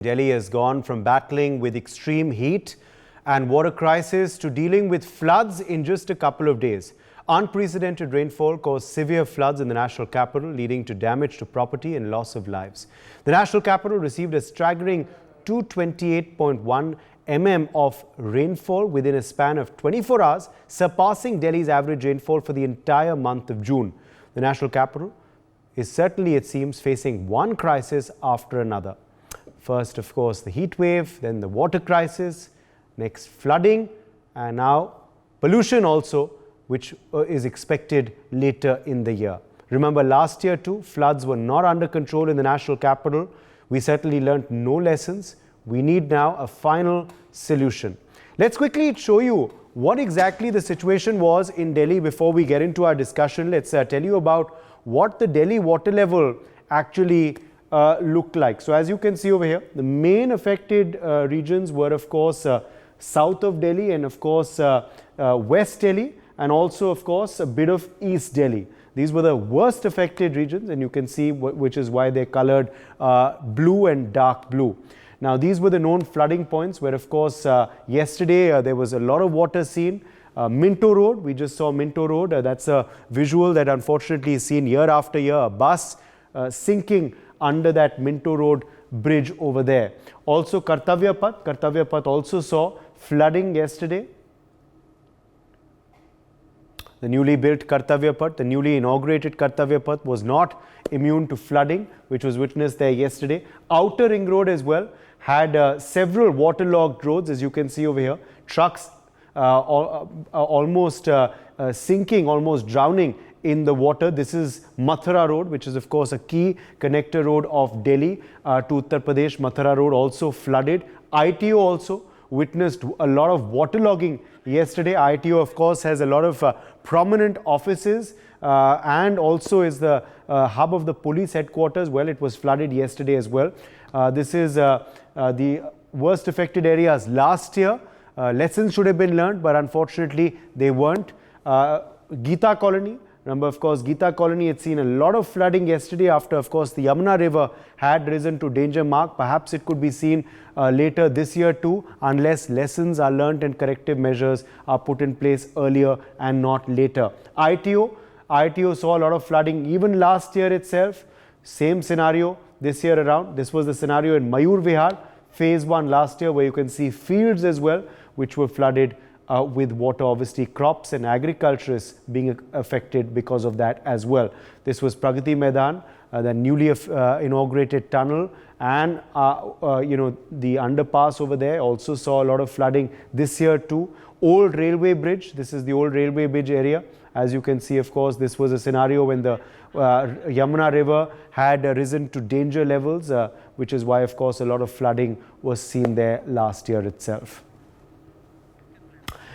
Delhi has gone from battling with extreme heat and water crisis to dealing with floods in just a couple of days. Unprecedented rainfall caused severe floods in the national capital, leading to damage to property and loss of lives. The national capital received a staggering 228.1 mm of rainfall within a span of 24 hours, surpassing Delhi's average rainfall for the entire month of June. The national capital is certainly, it seems, facing one crisis after another. First, of course, the heat wave, then the water crisis, next flooding, and now pollution also, which is expected later in the year. Remember, last year too, floods were not under control in the national capital. We certainly learnt no lessons. We need now a final solution. Let's quickly show you what exactly the situation was in Delhi before we get into our discussion. Let's tell you about what the Delhi water level actually looked like. So as you can see over here, the main affected regions were, of course, south of Delhi and, of course, West Delhi, and also, of course, a bit of East Delhi. These were the worst affected regions, and you can see which is why they're colored blue and dark blue. Now, these were the known flooding points where, of course, yesterday there was a lot of water seen. Minto Road, we just saw Minto Road. That's a visual that unfortunately is seen year after year, a bus sinking under that Minto Road bridge over there. Also Kartavya Path also saw flooding yesterday. The newly built Kartavya Path, the newly inaugurated Kartavya Path was not immune to flooding, which was witnessed there yesterday. Outer Ring Road as well had several waterlogged roads, as you can see over here. Trucks almost sinking, almost drowning in the water. This is Mathura Road, which is, of course, a key connector road of Delhi to Uttar Pradesh. Mathura Road also flooded. ITO also witnessed a lot of waterlogging yesterday. ITO, of course, has a lot of prominent offices and also is the hub of the police headquarters. Well, it was flooded yesterday as well. This is the worst affected areas last year. Lessons should have been learned, but unfortunately they weren't. Gita Colony. Remember, of course, Gita Colony had seen a lot of flooding yesterday after, of course, the Yamuna River had risen to danger mark. Perhaps it could be seen later this year too, unless lessons are learnt and corrective measures are put in place earlier and not later. ITO saw a lot of flooding even last year itself. Same scenario this year around. This was the scenario in Mayur Vihar, phase 1 last year, where you can see fields as well, which were flooded with water. Obviously, crops and agriculturists being affected because of that as well. This was Pragati Maidan, the newly inaugurated tunnel, and the underpass over there also saw a lot of flooding this year too. Old railway bridge. This is the old railway bridge area. As you can see, of course, this was a scenario when the Yamuna River had risen to danger levels, which is why, of course, a lot of flooding was seen there last year itself.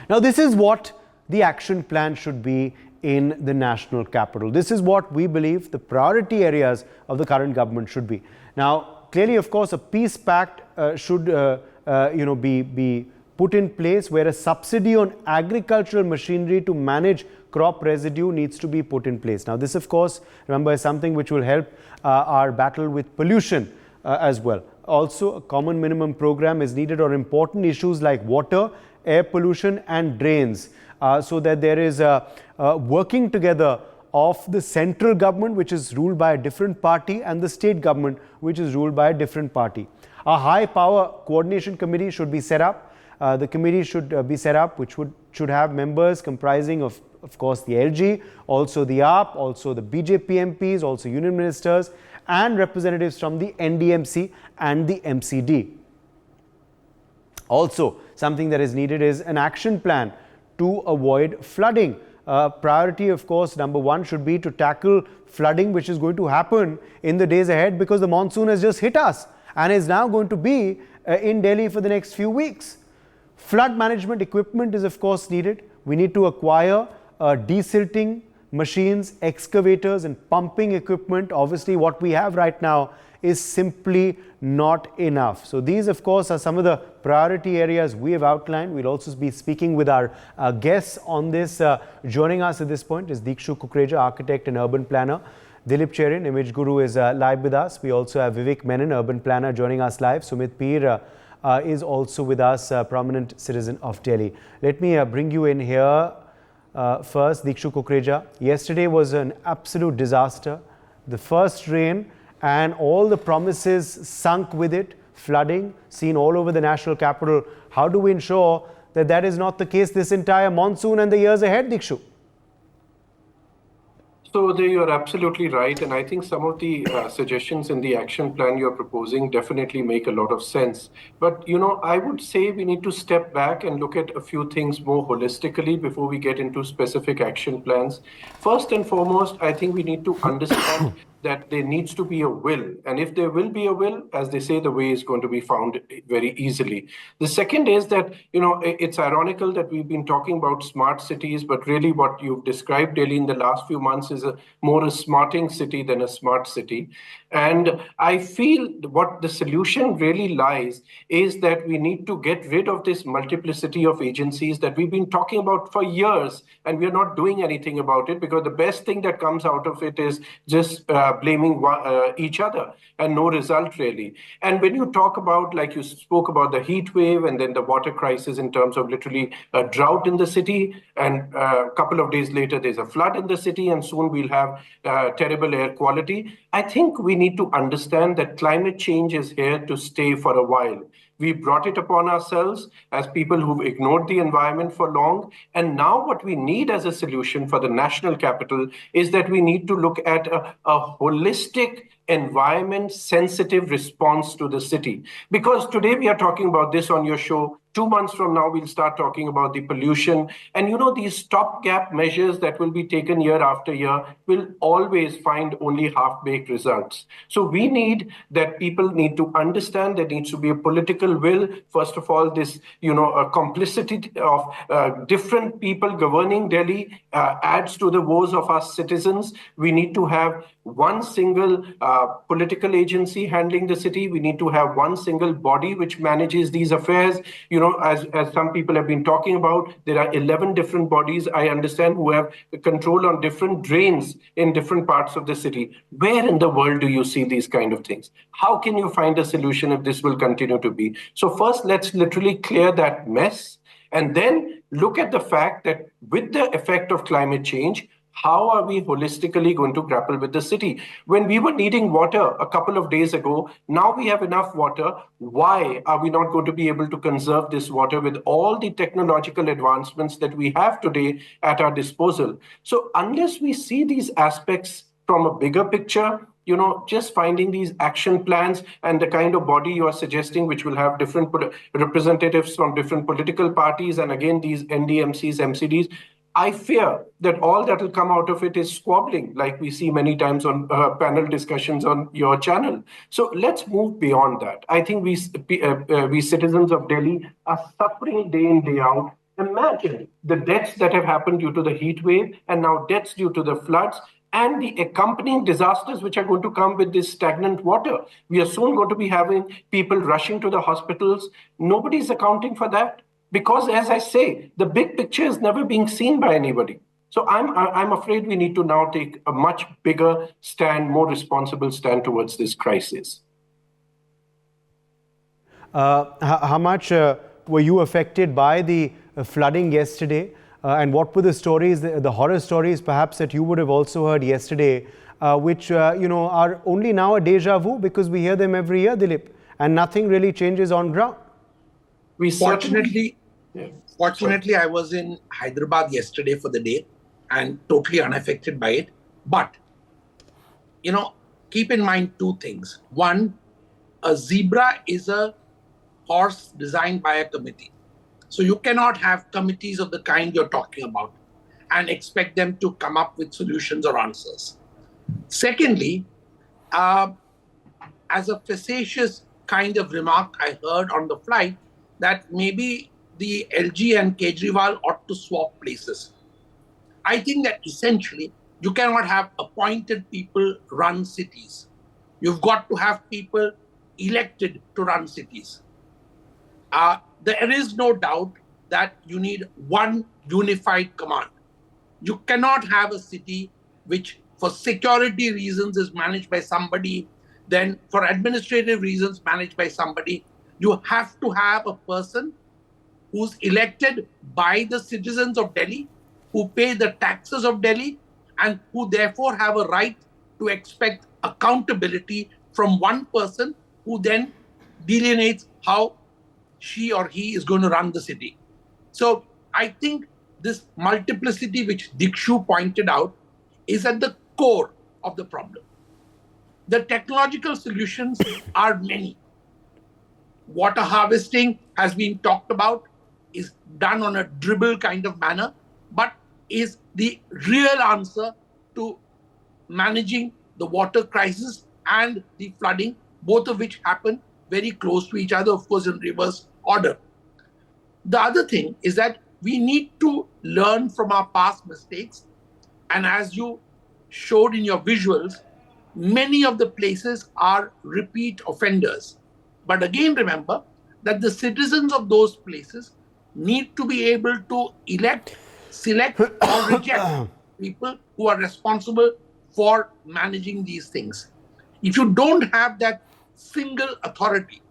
Now, this is what the action plan should be in the national capital. This is what we believe the priority areas of the current government should be. Now, clearly, of course, a peace pact should be put in place where a subsidy on agricultural machinery to manage crop residue needs to be put in place. Now, this, of course, remember, is something which will help our battle with pollution as well. Also, a common minimum program is needed on important issues like water, air pollution and drains, so that there is a working together of the central government, which is ruled by a different party, and the state government, which is ruled by a different party. A high power coordination committee should be set up. The committee should be set up, which should have members comprising of course, the LG, also the AAP, also the BJP MPs, also union ministers, and representatives from the NDMC and the MCD. Also, something that is needed is an action plan to avoid flooding. Priority, of course, number 1 should be to tackle flooding, which is going to happen in the days ahead because the monsoon has just hit us and is now going to be in Delhi for the next few weeks. Flood management equipment is, of course, needed. We need to acquire desilting machines, excavators and pumping equipment. Obviously, what we have right now is simply not enough. So these, of course, are some of the priority areas we have outlined. We'll also be speaking with our guests on this. Joining us at this point is Dikshu Kukreja, architect and urban planner. Dilip Cherin, Image Guru, is live with us. We also have Vivek Menon, urban planner, joining us live. Sumit Peer is also with us, prominent citizen of Delhi. Let me bring you in here first, Dikshu Kukreja. Yesterday was an absolute disaster. The first rain and all the promises sunk with it, flooding seen all over the national capital. How do we ensure that that is not the case this entire monsoon and the years ahead, Dikshu? So you're absolutely right. And I think some of the suggestions in the action plan you're proposing definitely make a lot of sense. But, I would say we need to step back and look at a few things more holistically before we get into specific action plans. First and foremost, I think we need to understand that there needs to be a will. And if there will be a will, as they say, the way is going to be found very easily. The second is that, it's ironical that we've been talking about smart cities, but really what you've described, Delhi, in the last few months is more a smarting city than a smart city. And I feel what the solution really lies is that we need to get rid of this multiplicity of agencies that we've been talking about for years, and we're not doing anything about it, because the best thing that comes out of it is just blaming each other and no result really. And when you talk about, like you spoke about the heat wave and then the water crisis in terms of literally a drought in the city, and a couple of days later there's a flood in the city, and soon we'll have terrible air quality. I think we need to understand that climate change is here to stay for a while. We brought it upon ourselves as people who've ignored the environment for long. And now what we need as a solution for the national capital is that we need to look at a holistic environment sensitive response to the city. Because today we are talking about this on your show. 2 months from now, we'll start talking about the pollution. And these stopgap measures that will be taken year after year will always find only half-baked results. So we need that people need to understand there needs to be a political will. First of all, this, a complicity of different people governing Delhi adds to the woes of our citizens. We need to have one single political agency handling the city. We need to have one single body which manages these affairs. As some people have been talking about, there are 11 different bodies, I understand, who have control on different drains in different parts of the city. Where in the world do you see these kind of things? How can you find a solution if this will continue to be? So first, let's literally clear that mess, and then look at the fact that with the effect of climate change, how are we holistically going to grapple with the city? When we were needing water a couple of days ago, now we have enough water. Why are we not going to be able to conserve this water with all the technological advancements that we have today at our disposal? So unless we see these aspects from a bigger picture, just finding these action plans and the kind of body you are suggesting, which will have different representatives from different political parties, and again, these NDMCs, MCDs, I fear that all that will come out of it is squabbling, like we see many times on panel discussions on your channel. So let's move beyond that. I think we citizens of Delhi are suffering day in, day out. Imagine the deaths that have happened due to the heat wave, and now deaths due to the floods, and the accompanying disasters which are going to come with this stagnant water. We are soon going to be having people rushing to the hospitals. Nobody's accounting for that. Because, as I say, the big picture is never being seen by anybody. So I'm afraid we need to now take a much bigger stand, more responsible stand towards this crisis. How much were you affected by the flooding yesterday? And what were the stories, the horror stories perhaps that you would have also heard yesterday, which are only now a deja vu because we hear them every year, Dilip, and nothing really changes on ground? Fortunately, I was in Hyderabad yesterday for the day and totally unaffected by it. But, keep in mind two things. One, a zebra is a horse designed by a committee. So you cannot have committees of the kind you're talking about and expect them to come up with solutions or answers. Secondly, as a facetious kind of remark I heard on the flight, that maybe the LG and Kejriwal ought to swap places. I think that essentially you cannot have appointed people run cities. You've got to have people elected to run cities. There is no doubt that you need one unified command. You cannot have a city which for security reasons is managed by somebody, then for administrative reasons managed by somebody. You have to have a person who's elected by the citizens of Delhi, who pay the taxes of Delhi, and who therefore have a right to expect accountability from one person who then delineates how she or he is going to run the city. So I think this multiplicity, which Dikshu pointed out, is at the core of the problem. The technological solutions are many. Water harvesting has been talked about, is done on a dribble kind of manner, but is the real answer to managing the water crisis and the flooding, both of which happen very close to each other, of course, in reverse order. The other thing is that we need to learn from our past mistakes. And as you showed in your visuals, many of the places are repeat offenders. But again, remember that the citizens of those places need to be able to elect, select, or reject people who are responsible for managing these things. If you don't have that single authority,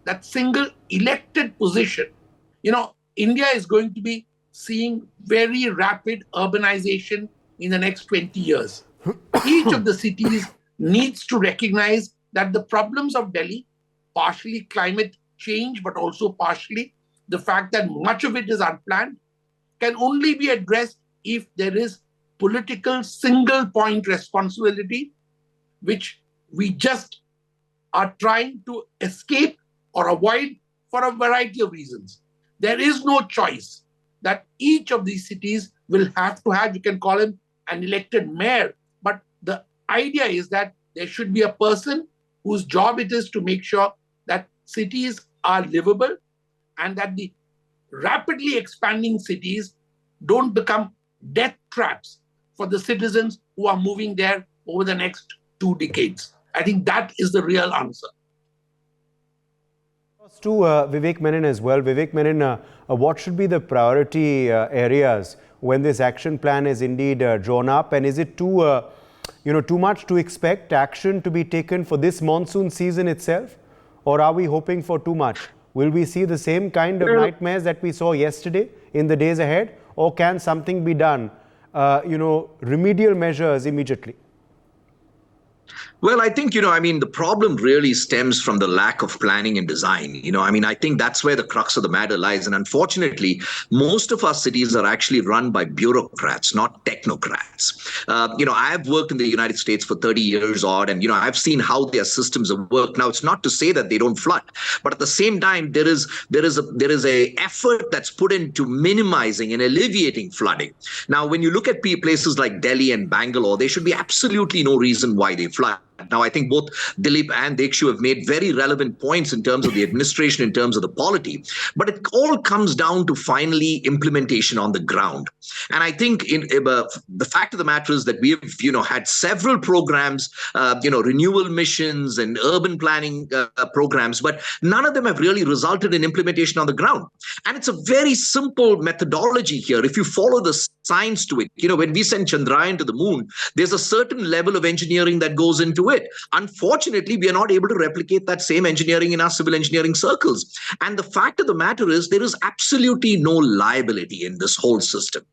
that single elected position, India is going to be seeing very rapid urbanization in the next 20 years. Each of the cities needs to recognize that the problems of Delhi, partially climate change, but also partially the fact that much of it is unplanned, can only be addressed if there is political single point responsibility, which we just are trying to escape or avoid for a variety of reasons. There is no choice that each of these cities will have to have, you can call him an elected mayor, but the idea is that there should be a person whose job it is to make sure that cities are livable and that the rapidly expanding cities don't become death traps for the citizens who are moving there over the next 2 decades. I think that is the real answer. To Vivek Menon as well. Vivek Menon, what should be the priority areas when this action plan is indeed drawn up? And is it too much to expect action to be taken for this monsoon season itself? Or are we hoping for too much? Will we see the same kind of nightmares that we saw yesterday in the days ahead? Or can something be done, remedial measures immediately? Well, I think, the problem really stems from the lack of planning and design. I think that's where the crux of the matter lies. And unfortunately, most of our cities are actually run by bureaucrats, not technocrats. I've worked in the United States for 30 years odd, and, I've seen how their systems work. Now, it's not to say that they don't flood, but at the same time, there is a effort that's put into minimizing and alleviating flooding. Now, when you look at places like Delhi and Bangalore, there should be absolutely no reason why they flood. Now, I think both Dilip and Dikshu have made very relevant points in terms of the administration, in terms of the polity. But it all comes down to finally implementation on the ground. And I think the fact of the matter is that we've, had several programs, renewal missions and urban planning programs, but none of them have really resulted in implementation on the ground. And it's a very simple methodology here. If you follow the science to it, when we send Chandrayaan to the moon, there's a certain level of engineering that goes into it. Unfortunately, we are not able to replicate that same engineering in our civil engineering circles. And the fact of the matter is there is absolutely no liability in this whole system.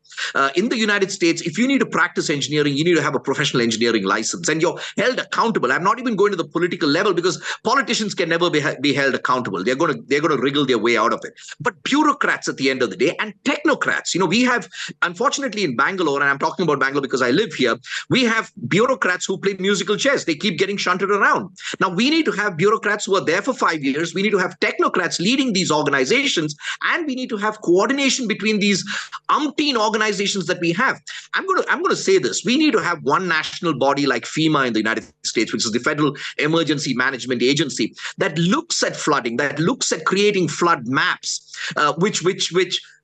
In the United States, if you need to practice engineering, you need to have a professional engineering license, and you're held accountable. I'm not even going to the political level because politicians can never be held accountable. They're going to wriggle their way out of it. But bureaucrats at the end of the day and technocrats, we have, unfortunately in Bangalore, and I'm talking about Bangalore because I live here, we have bureaucrats who play musical chairs. They keep getting shunted around. Now, we need to have bureaucrats who are there for 5 years. We need to have technocrats leading these organizations, and we need to have coordination between these umpteen organizations that we have. I'm going to say this. We need to have one national body like FEMA in the United States, which is the Federal Emergency Management Agency, that looks at flooding, that looks at creating flood maps, which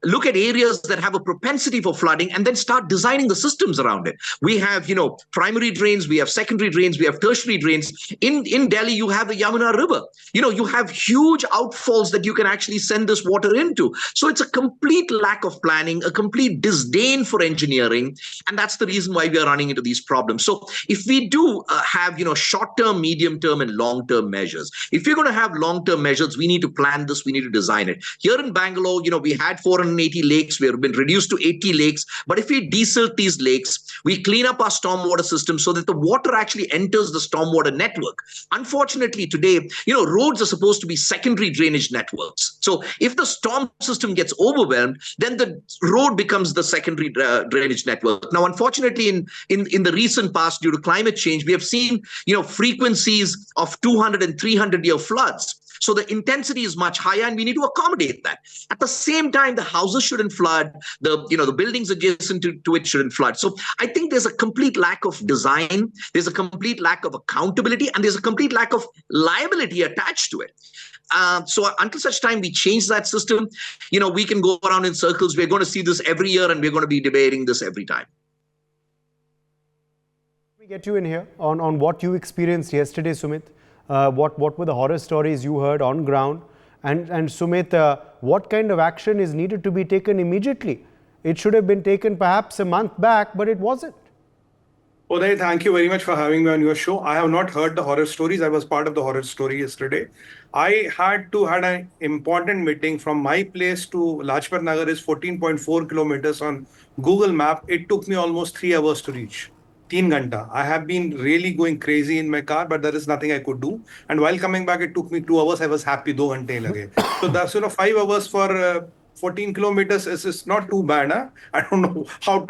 look at areas that have a propensity for flooding and then start designing the systems around it. We have, primary drains, we have secondary drains, we have tertiary drains. In Delhi, you have the Yamuna River. You have huge outfalls that you can actually send this water into. So it's a complete lack of planning, a complete disdain for engineering. And that's the reason why we are running into these problems. So if we do have, short-term, medium-term, and long-term measures, if we're going to have long-term measures, we need to plan this, we need to design it. Here in Bangalore, we had 480 lakes, we have been reduced to 80 lakes. But if we desilt these lakes, we clean up our stormwater system so that the water actually enters the stormwater network. Unfortunately, today, roads are supposed to be secondary drainage networks. So if the storm system gets overwhelmed, then the road becomes the secondary drainage network. Now, unfortunately, in the recent past, due to climate change, we have seen, frequencies of 200 and 300-year floods. So the intensity is much higher, and we need to accommodate that. At the same time, the houses shouldn't flood. The buildings adjacent to it shouldn't flood. So I think there's a complete lack of design. There's a complete lack of accountability, and there's a complete lack of liability attached to it. So until such time we change that system, we can go around in circles. We're going to see this every year, and we're going to be debating this every time. Let me get you in here on what you experienced yesterday, Sumit. What were the horror stories you heard on ground? And Sumit, what kind of action is needed to be taken immediately? It should have been taken perhaps a month back, but it wasn't. Uday, thank you very much for having me on your show. I have not heard the horror stories. I was part of the horror story yesterday. I had an important meeting from my place to Lajpat Nagar is 14.4 kilometers on Google Map. It took me almost 3 hours to reach. 3 ghanta. I have been really going crazy in my car, but there is nothing I could do. And while coming back, it took me 2 hours. I was happy 2 ghante lage. So that's 5 hours for 14 kilometers is not too bad. Huh? I don't know how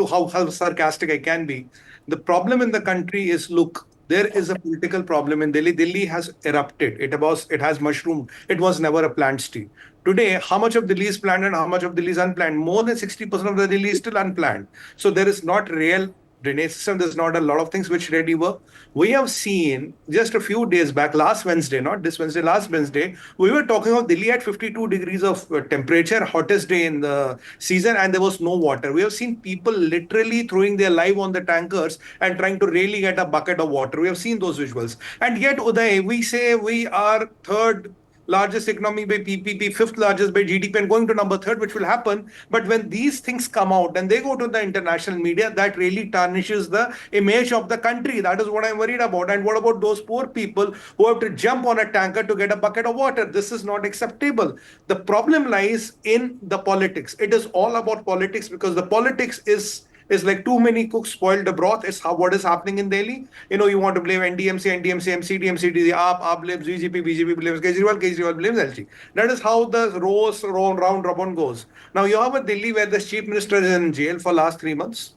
sarcastic I can be. The problem in the country is, look, there is a political problem in Delhi. Delhi has erupted. It has mushroomed. It was never a planned city. Today, how much of Delhi is planned and how much of Delhi is unplanned? More than 60% of the Delhi is still unplanned. So there is not real drainage system. There's not a lot of things which really work. We have seen just a few days back, last Wednesday, not this Wednesday, last Wednesday, we were talking of Delhi at 52 degrees of temperature, hottest day in the season, and there was no water. We have seen people literally throwing their life on the tankers and trying to really get a bucket of water. We have seen those visuals. And yet, Uday, we say we are third largest economy by PPP, fifth largest by GDP, and going to number third, which will happen. But when these things come out and they go to the international media, that really tarnishes the image of the country. That is what I'm worried about. And what about those poor people who have to jump on a tanker to get a bucket of water? This is not acceptable. The problem lies in the politics. It is all about politics, because the politics is like too many cooks spoiled the broth. Is what is happening in Delhi. You want to blame NDMC, MCD, AAP blames BJP blames Kejriwal blames LG. That is how the round robin goes. Now you have a Delhi where the chief minister is in jail for last 3 months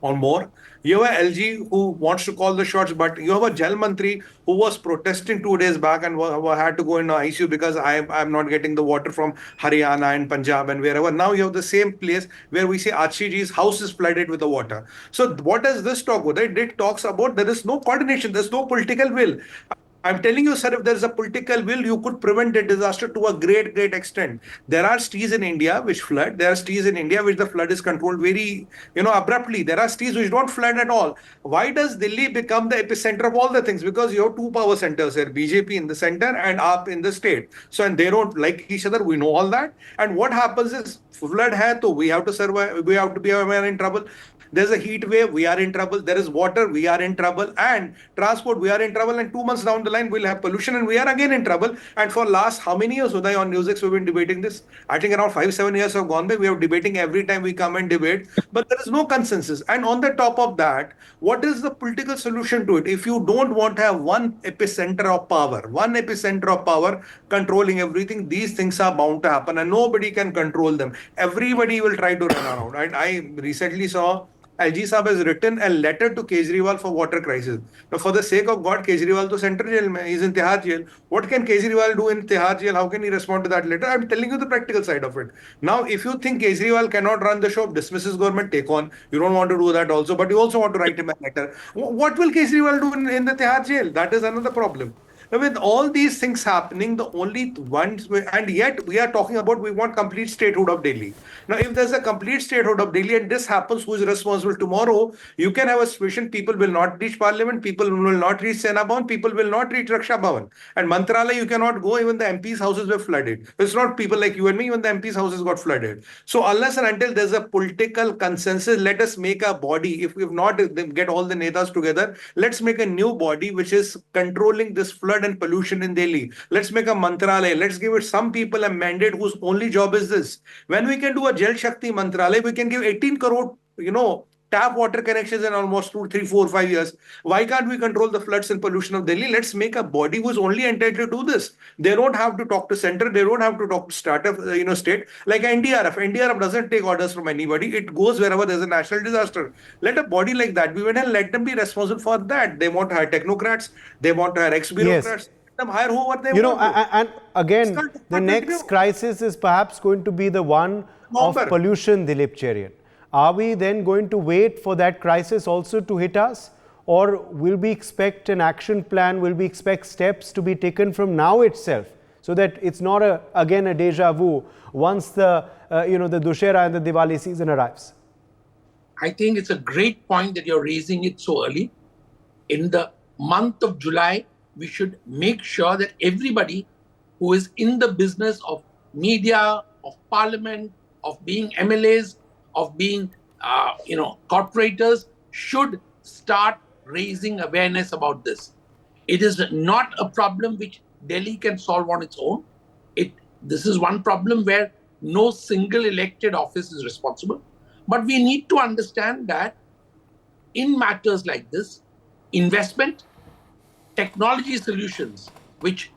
or more. You have a LG who wants to call the shots, but you have a Jal Mantri who was protesting 2 days back and had to go in ICU because I'm not getting the water from Haryana and Punjab and wherever. Now you have the same place where we say Achi ji's house is flooded with the water. So what does this talk about? It talks about there is no coordination, there's no political will. I'm telling you, sir, if there is a political will, you could prevent a disaster to a great extent. There are cities in India which flood. There are cities in India which the flood is controlled very, abruptly. There are cities which don't flood at all. Why does Delhi become the epicenter of all the things? Because you have 2 power centers here, BJP in the center and AAP in the state. So, and they don't like each other. We know all that. And what happens is, flood hai, to we have to survive. We have to be in trouble. There's a heat wave, we are in trouble. There is water, we are in trouble. And transport, we are in trouble. And 2 months down the line, we'll have pollution and we are again in trouble. And for last how many years, Uday, on NewsX, we've been debating this? I think around 5-7 years have gone by. We are debating every time we come and debate. But there is no consensus. And on the top of that, what is the political solution to it? If you don't want to have one epicenter of power controlling everything, these things are bound to happen and nobody can control them. Everybody will try to run around. And I recently saw LG Saab has written a letter to Kejriwal for water crisis. Now, for the sake of God, Kejriwal to central jail, he's in Tihar jail. What can Kejriwal do in Tihar jail? How can he respond to that letter? I'm telling you the practical side of it. Now, if you think Kejriwal cannot run the show, dismiss his government, take on. You don't want to do that also, but you also want to write him a letter. What will Kejriwal do in the Tihar jail? That is another problem. With all these things happening, the only ones, and yet we are talking about we want complete statehood of Delhi. Now, if there's a complete statehood of Delhi and this happens, who is responsible tomorrow? You can have a situation, people will not reach Parliament, people will not reach Sena Bhavan, people will not reach Raksha Bhavan. And Mantralaya, you cannot go, even the MP's houses were flooded. It's not people like you and me, even the MP's houses got flooded. So unless and until there's a political consensus, let us make a body. If we've not get all the Netas together, let's make a new body which is controlling this flood and pollution in Delhi. Let's make a Mantralaya. Let's give it some people a mandate whose only job is this. When we can do a Jal Shakti Mantralaya, we can give 18 crore, tap water connections in almost 2, 3, 4, 5 years. Why can't we control the floods and pollution of Delhi? Let's make a body who's only entitled to do this. They don't have to talk to center. They don't have to talk to startup, state. Like NDRF. NDRF doesn't take orders from anybody. It goes wherever there's a national disaster. Let a body like that be and let them be responsible for that. They want to hire technocrats. They want to hire ex-bureaucrats. Let them hire whoever they want to. And again, the next crisis is perhaps going to be the one of pollution, Dilip Cherian. Are we then going to wait for that crisis also to hit us? Or will we expect an action plan? Will we expect steps to be taken from now itself so that it's not again a deja vu once the Dussehra and the Diwali season arrives? I think it's a great point that you're raising it so early. In the month of July, we should make sure that everybody who is in the business of media, of parliament, of being MLAs, of being, corporators should start raising awareness about this. It is not a problem which Delhi can solve on its own. This is one problem where no single elected office is responsible. But we need to understand that in matters like this, investment, technology solutions which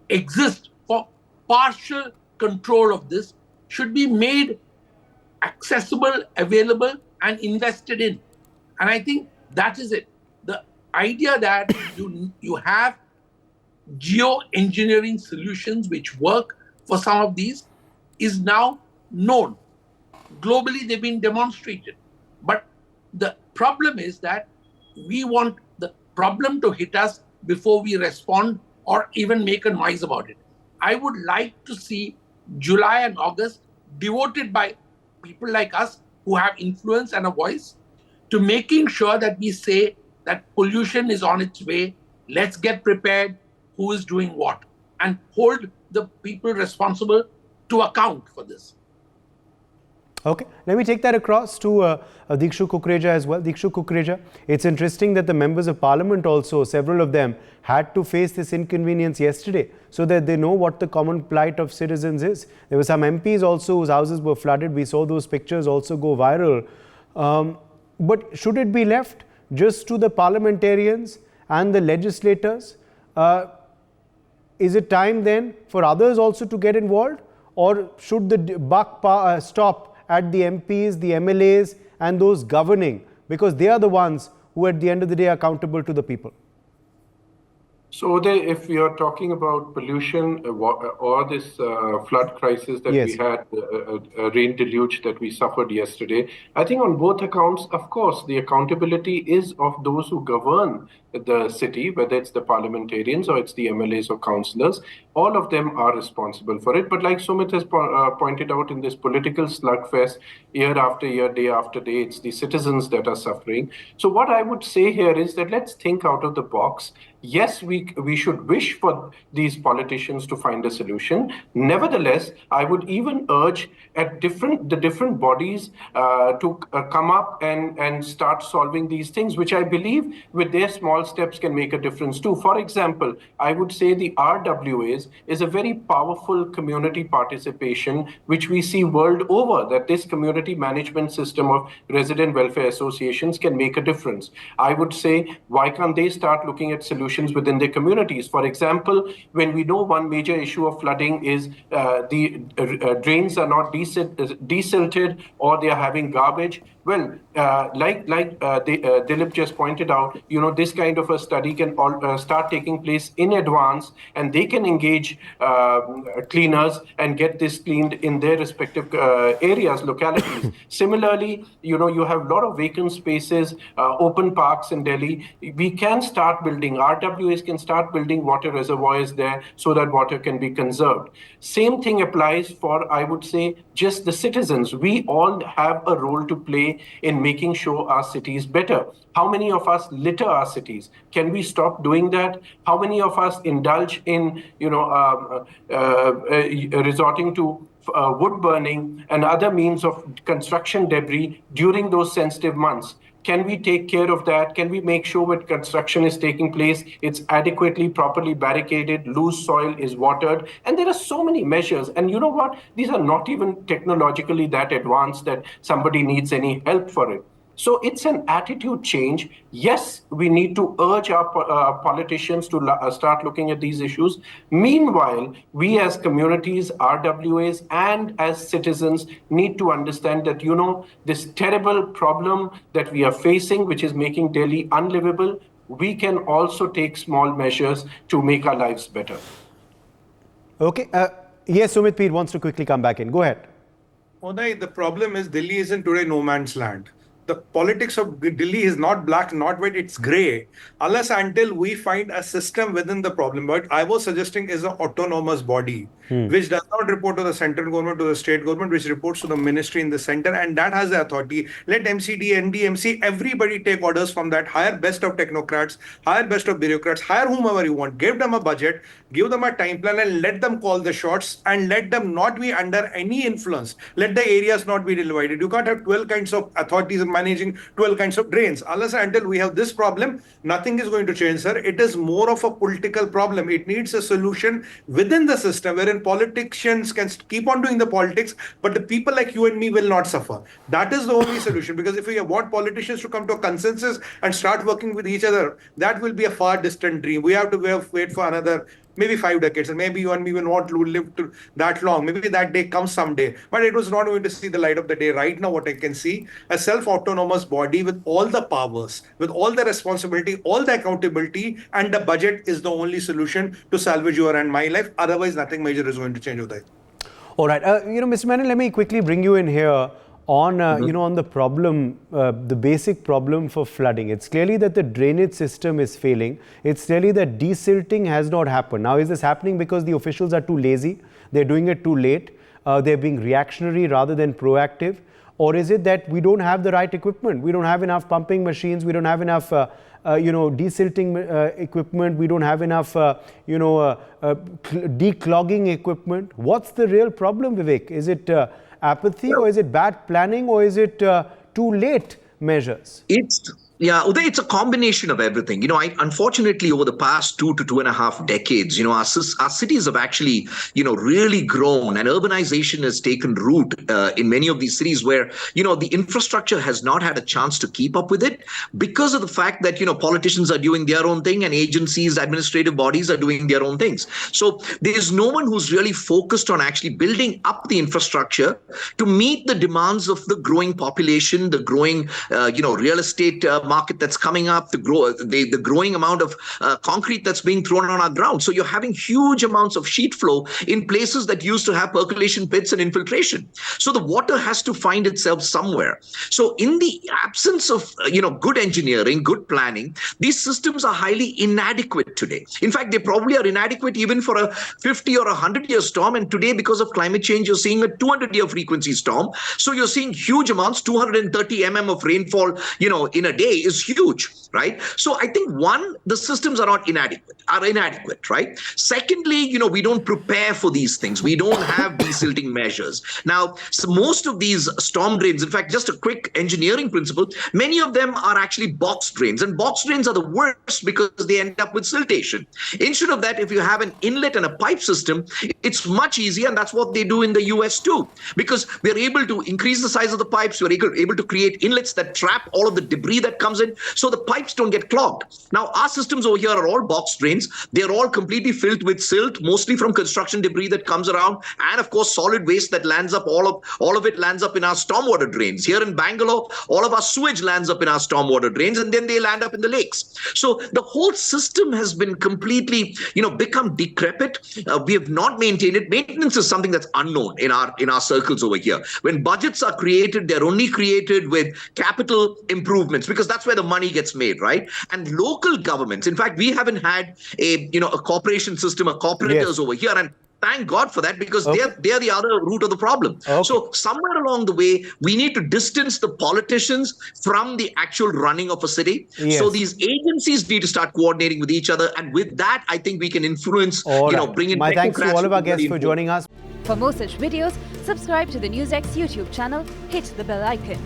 exist for partial control of this should be made accessible, available, and invested in. And I think that is it. The idea that you have geoengineering solutions which work for some of these is now known. Globally, they've been demonstrated. But the problem is that we want the problem to hit us before we respond or even make a noise about it. I would like to see July and August devoted by people like us who have influence and a voice to making sure that we say that pollution is on its way. Let's get prepared, who is doing what, and hold the people responsible to account for this. Okay, let me take that across to Dikshu Kukreja as well. Dikshu Kukreja, it's interesting that the members of parliament also, several of them, had to face this inconvenience yesterday so that they know what the common plight of citizens is. There were some MPs also whose houses were flooded. We saw those pictures also go viral. But should it be left just to the parliamentarians and the legislators? Is it time then for others also to get involved? Or should the buck stop at the MPs, the MLAs and those governing, because they are the ones who at the end of the day are accountable to the people? So if we are talking about pollution or this flood crisis that we had, rain deluge that we suffered yesterday, I think on both accounts, of course, the accountability is of those who govern the city, whether it's the parliamentarians or it's the MLAs or councillors. All of them are responsible for it. But like Sumit has pointed out, in this political slugfest, year after year, day after day, it's the citizens that are suffering. So what I would say here is that let's think out of the box. Yes, we should wish for these politicians to find a solution. Nevertheless, I would even urge at the different bodies to come up and start solving these things, which I believe with their small steps can make a difference too. For example, I would say the RWAs is a very powerful community participation, which we see world over, that this community management system of resident welfare associations can make a difference. I would say, why can't they start looking at solutions within their communities? For example, when we know one major issue of flooding is the drains are not desilted or they are having garbage. Well, Dilip just pointed out, this kind of a study can start taking place in advance, and they can engage cleaners and get this cleaned in their respective areas, localities. Similarly, you have a lot of vacant spaces, open parks in Delhi. We can start building, RWAs can start building water reservoirs there so that water can be conserved. Same thing applies for, I would say, just the citizens. We all have a role to play in making sure our cities better. How many of us litter our cities? Can we stop doing that? How many of us indulge in, resorting to wood burning and other means of construction debris during those sensitive months? Can we take care of that? Can we make sure when construction is taking place, it's adequately, properly barricaded, loose soil is watered? And there are so many measures. And you know what? These are not even technologically that advanced that somebody needs any help for it. So it's an attitude change. Yes, we need to urge our politicians to start looking at these issues. Meanwhile, we as communities, RWAs, and as citizens need to understand that, this terrible problem that we are facing, which is making Delhi unlivable, we can also take small measures to make our lives better. Okay. Yes, Sumit Peer wants to quickly come back in. Go ahead. Uday, the problem is Delhi isn't today no man's land. The politics of Delhi is not black, not white, it's grey. Unless until we find a system within the problem. What I was suggesting is an autonomous body, which does not report to the central government, to the state government, which reports to the ministry in the center, and that has the authority. Let MCD, NDMC, everybody take orders from that. Hire best of technocrats, hire best of bureaucrats, hire whomever you want, give them a budget, give them a time plan, and let them call the shots, and let them not be under any influence. Let the areas not be divided. You can't have 12 kinds of authorities managing 12 kinds of drains. Unless until we have this problem, nothing is going to change, sir. It is more of a political problem. It needs a solution within the system wherein politicians can keep on doing the politics, but the people like you and me will not suffer. That is the only solution, because if we want politicians to come to a consensus and start working with each other, that will be a far distant dream. We have to wait for another maybe 5 decades, and maybe you and me will not live to that long. Maybe that day comes someday, but it was not going to see the light of the day. Right now, what I can see, a self-autonomous body with all the powers, with all the responsibility, all the accountability, and the budget is the only solution to salvage your and my life. Otherwise, nothing major is going to change, Uday. All right. Mr. Menon, let me quickly bring you in here on, on the problem, the basic problem for flooding. It's clearly that the drainage system is failing. It's clearly that desilting has not happened. Now, is this happening because the officials are too lazy? They're doing it too late? They're being reactionary rather than proactive? Or is it that we don't have the right equipment? We don't have enough pumping machines. We don't have enough, desilting equipment. We don't have enough, declogging equipment. What's the real problem, Vivek? Is it apathy, or is it bad planning, or is it too late measures? Uday, it's a combination of everything. Unfortunately, over the past 2 to 2.5 decades, our cities have actually, really grown, and urbanization has taken root in many of these cities where, the infrastructure has not had a chance to keep up with it because of the fact that, politicians are doing their own thing and agencies, administrative bodies are doing their own things. So there's no one who's really focused on actually building up the infrastructure to meet the demands of the growing population, the growing, real estate market that's coming up, the growing amount of concrete that's being thrown on our ground. So you're having huge amounts of sheet flow in places that used to have percolation pits and infiltration. So the water has to find itself somewhere. So in the absence of good engineering, good planning, these systems are highly inadequate today. In fact, they probably are inadequate even for a 50 or 100-year storm. And today, because of climate change, you're seeing a 200-year frequency storm. So you're seeing huge amounts, 230 mm of rainfall, in a day is huge, right? So I think one, the systems are inadequate, right? Secondly, we don't prepare for these things. We don't have desilting measures. Now, so most of these storm drains, in fact, just a quick engineering principle, many of them are actually box drains, and box drains are the worst because they end up with siltation. Instead of that, if you have an inlet and a pipe system, it's much easier, and that's what they do in the US too, because we're able to increase the size of the pipes, we're able to create inlets that trap all of the debris that comes comes in so the pipes don't get clogged. Now, our systems over here are all box drains. They're all completely filled with silt, mostly from construction debris that comes around, and of course solid waste that lands up, all of it lands up in our stormwater drains. Here in Bangalore, all of our sewage lands up in our stormwater drains, and then they land up in the lakes. So the whole system has been completely, become decrepit. We have not maintained it. Maintenance is something that's unknown in our circles over here. When budgets are created, they're only created with capital improvements because that's where the money gets made, right? And local governments, in fact, we haven't had a corporation system, a corporators over here, and thank God for that, because they're the other root of the problem. So somewhere along the way, we need to distance the politicians from the actual running of a city. So these agencies need to start coordinating with each other. And with that, I think we can influence, bring in. My thanks to all of our guests for joining us. For more such videos, subscribe to the NewsX YouTube channel, hit the bell icon.